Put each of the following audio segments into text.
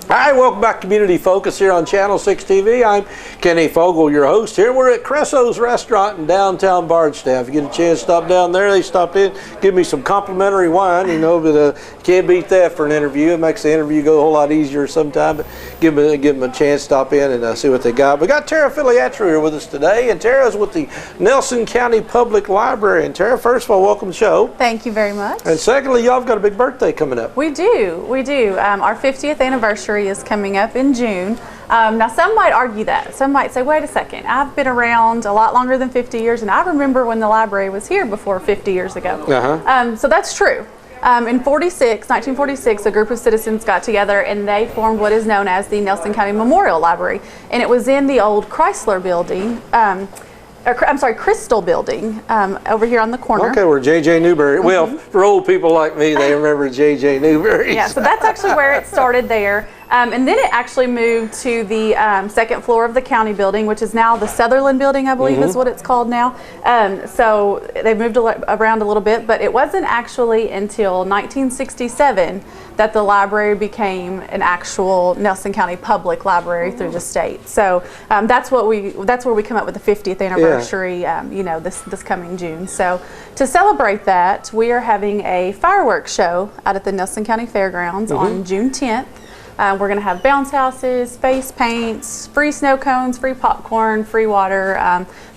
Hi, welcome back to Community Focus here on Channel 6 TV. I'm Kenny Fogel, your host here. We're at Cresso's Restaurant in downtown Bardstown. If you get a chance to stop down there, they stopped in, give me some complimentary wine, you know, but you can't beat that for an interview. It makes the interview go a whole lot easier sometime, but give them a chance to stop in and see what they got. We got Tara Filiatro here with us today, and Tara's with the Nelson County Public Library. And Tara, first of all, welcome to the show. Thank you very much. And secondly, y'all have got a big birthday coming up. We do. Our 50th anniversary is coming up in June. Now, some might argue that. Some might say, wait a second, I've been around a lot longer than 50 years, and I remember when the library was here before 50 years ago. So that's true. In 1946, a group of citizens got together and they formed what is known as the Nelson County Memorial Library. And it was in the old Chrysler building, Crystal building over here on the corner. Okay, we're J.J. Newberry. Well, for old people like me, they remember J.J. Newberry. Yeah, so that's actually where it started there. And then it actually moved to the second floor of the county building, which is now the Sutherland building, I believe is what it's called now. So they moved around a little bit, but it wasn't actually until 1967 that the library became an actual Nelson County Public Library through the state. So that's where we come up with the 50th anniversary, this coming June. So to celebrate that, we are having a fireworks show out at the Nelson County Fairgrounds on June 10th. We're going to have bounce houses, face paints, free snow cones, free popcorn, free water.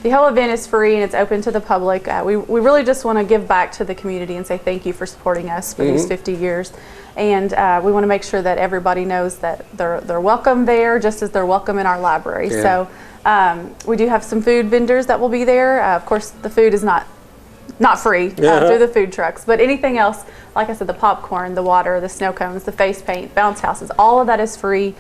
The whole event is free and it's open to the public. We really just want to give back to the community and say thank you for supporting us for these 50 years. And we want to make sure that everybody knows that they're welcome there just as they're welcome in our library. So we do have some food vendors that will be there. Of course, the food is not free through the food trucks, but anything else, like I said, the popcorn, the water, the snow cones, the face paint, bounce houses, all of that is free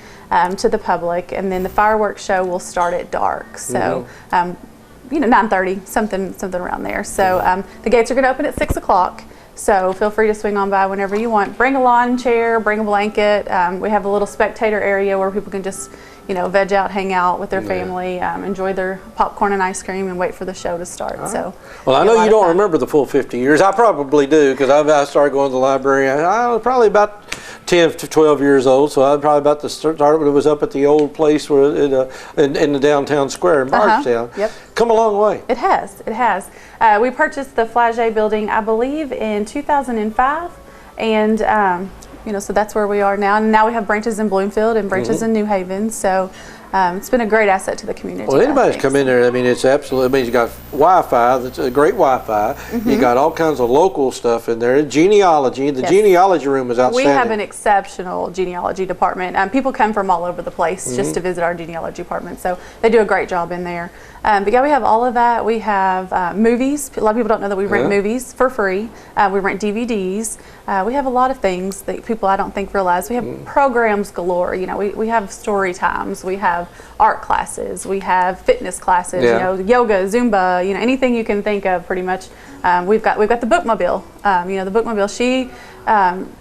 to the public. And then the fireworks show will start at dark, so 9:30, something around there. So the gates are going to open at 6 o'clock. So feel free to swing on by whenever you want. Bring a lawn chair, bring a blanket. We have a little spectator area where people can just veg out, hang out with their family, enjoy their popcorn and ice cream, and wait for the show to start. Right. So, well, I know you don't remember the full 50 years. I probably do because I started going to the library. I was probably about 10 to 12 years old, so I was probably about to start when it was up at the old place where in the downtown square in Bardstown. Yep. Come a long way. It has. It has. We purchased the Flagey building, I believe, in 2005, and so that's where we are now. And now we have branches in Bloomfield and branches in New Haven. So it's been a great asset to the community. Well, anybody's come in there, I mean, it's absolutely, I mean, you got Wi-Fi, that's a great Wi-Fi. You got all kinds of local stuff in there. Genealogy, the genealogy room is outstanding. We have an exceptional genealogy department. People come from all over the place just to visit our genealogy department. So they do a great job in there. But yeah, we have all of that. We have movies. A lot of people don't know that we rent movies for free. We rent DVDs. We have a lot of things that people I don't think realize. We have programs galore. We have story times. We have art classes. We have fitness classes. Yoga, Zumba. Anything you can think of, pretty much. We've got the bookmobile. The bookmobile. She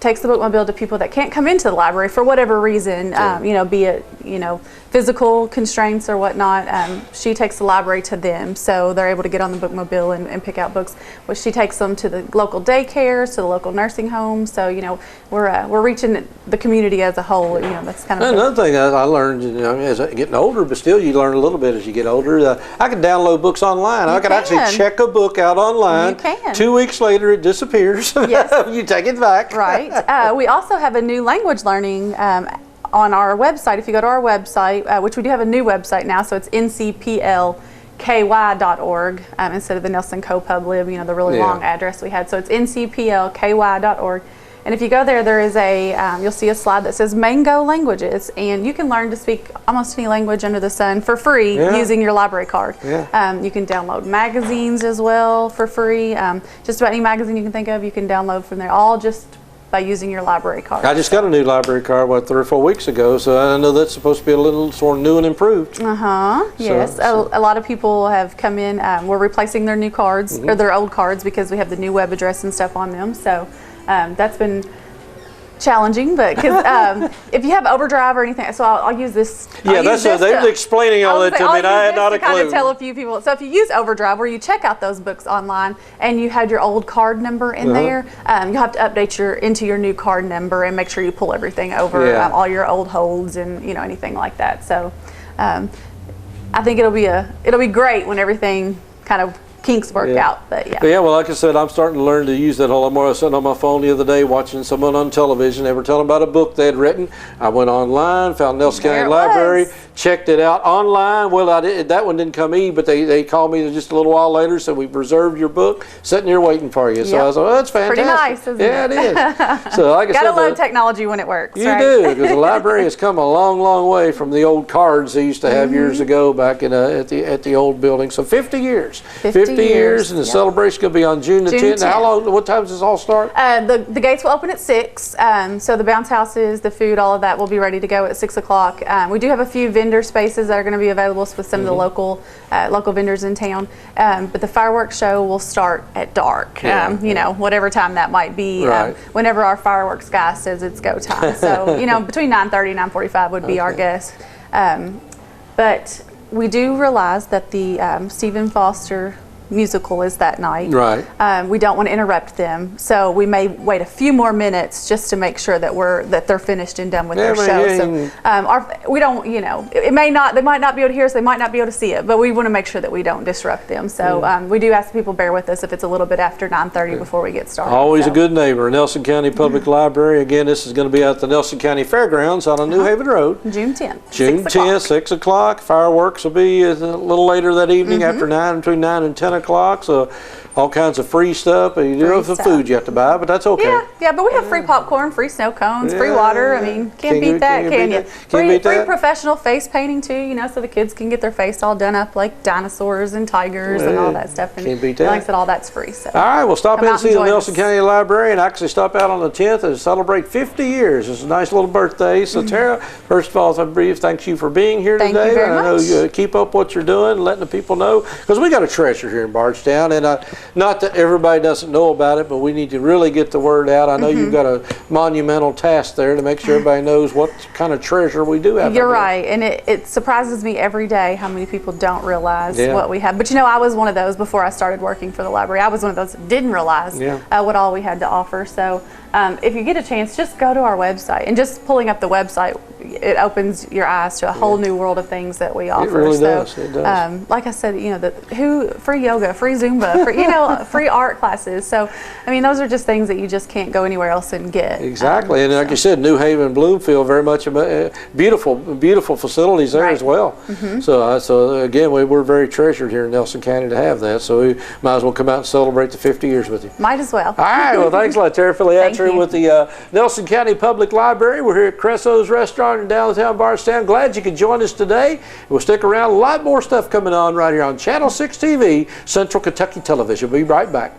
takes the bookmobile to people that can't come into the library for whatever reason. Be it physical constraints or whatnot. She takes the library to them, so they're able to get on the bookmobile and pick out books. Well, she takes them to the local daycares, to the local nursing homes. So we're reaching the community as a whole. That's kind of another thing I learned. As I'm getting older, but still you learn a little bit as you get older. I can download books online. I can actually check a book out online. You can. 2 weeks later, it disappears. Yes. You take it back. Right. We also have a new language learning on our website. If you go to our website, which we do have a new website now, so it's ncplky.org instead of the Nelson Co Pub Lib, the really long address we had. So it's ncplky.org. And if you go there, there is you'll see a slide that says Mango Languages, and you can learn to speak almost any language under the sun for free using your library card. You can download magazines as well for free. Just about any magazine you can think of, you can download from there, all just by using your library card. I just got a new library card, 3 or 4 weeks ago, so I know that's supposed to be a little sort of new and improved. Yes. A lot of people have come in. We're replacing their new cards, or their old cards, because we have the new web address and stuff on them. So that's been challenging, but because if you have overdrive or anything, so I'll use this. Yeah, they were explaining all that to me, and I had not a clue. Kind of tell a few people. So if you use overdrive, where you check out those books online, and you had your old card number in there, you'll have to update into your new card number and make sure you pull everything over, all your old holds and anything like that. So I think it'll be great when everything kind of kinks work out, but yeah. Well, like I said, I'm starting to learn to use that a lot more. I was sitting on my phone the other day watching someone on television. They were telling about a book they had written. I went online, found Nelson County Library, checked it out online. Well, that one didn't come but they called me just a little while later, said we've reserved your book, sitting here waiting for you. So I was like, oh, that's fantastic. Pretty nice, isn't it? Yeah, it is. So like I said, gotta love technology when it works. You do, because the library has come a long, long way from the old cards they used to have years ago back in at the old building. So 50 years. 50 years, and the celebration will be on June the 10th. How long? What time does this all start? The gates will open at 6. So the bounce houses, the food, all of that will be ready to go at 6 o'clock. We do have a few vendor spaces that are going to be available with some of the local vendors in town. But the fireworks show will start at dark. Whatever time that might be. Whenever our fireworks guy says it's go time. So between 9:30 and 9:45 would be our guess. But we do realize that the Stephen Foster musical is that night. We don't want to interrupt them, so we may wait a few more minutes just to make sure that they're finished and done with their show. So we don't, they might not be able to hear us, they might not be able to see it, but we want to make sure that we don't disrupt them. So we do ask people bear with us if it's a little bit after 9:30 before we get started. Always a good neighbor. Nelson County Public Library. Again, this is going to be at the Nelson County Fairgrounds on New Haven Road. June 10th. June 10th, 6 o'clock. Fireworks will be a little later that evening after between 9 and 10 o'clock. So all kinds of free stuff, and you do have some food you have to buy, but that's okay. Yeah, but we have free popcorn, free snow cones, free water. I mean, can't beat that, can you? Free professional face painting too, so the kids can get their face all done up like dinosaurs and tigers and all that stuff. And can't beat that. Like I said, all that's free. So all right, we'll stop in and see the Nelson County Library, and actually stop out on the 10th and celebrate 50 years. It's a nice little birthday. So Tara, first of all, thanks you for being here today. Thank you very much. I know you keep up what you're doing, letting the people know, because we got a treasure here in Bardstown, and not that everybody doesn't know about it, but we need to really get the word out. I know you've got a monumental task there to make sure everybody knows what kind of treasure we do have. You're right, and it surprises me every day how many people don't realize what we have. But I was one of those before I started working for the library. I was one of those that didn't realize what all we had to offer. So if you get a chance, just go to our website, and just pulling up the website, it opens your eyes to a whole new world of things that we offer. It really does. It does. Like I said, free yoga, free Zumba, free art classes. So, those are just things that you just can't go anywhere else and get. Exactly, and like you said, New Haven, Bloomfield, very much beautiful facilities there as well. So again, we're very treasured here in Nelson County to have that. So we might as well come out and celebrate the 50 years with you. Might as well. All right. Well, thanks a lot, Tara Filiatri with the Nelson County Public Library. We're here at Cresso's Restaurant in downtown Bardstown. Glad you could join us today. We'll stick around. A lot more stuff coming on right here on Channel 6 TV, Central Kentucky Television. We'll be right back.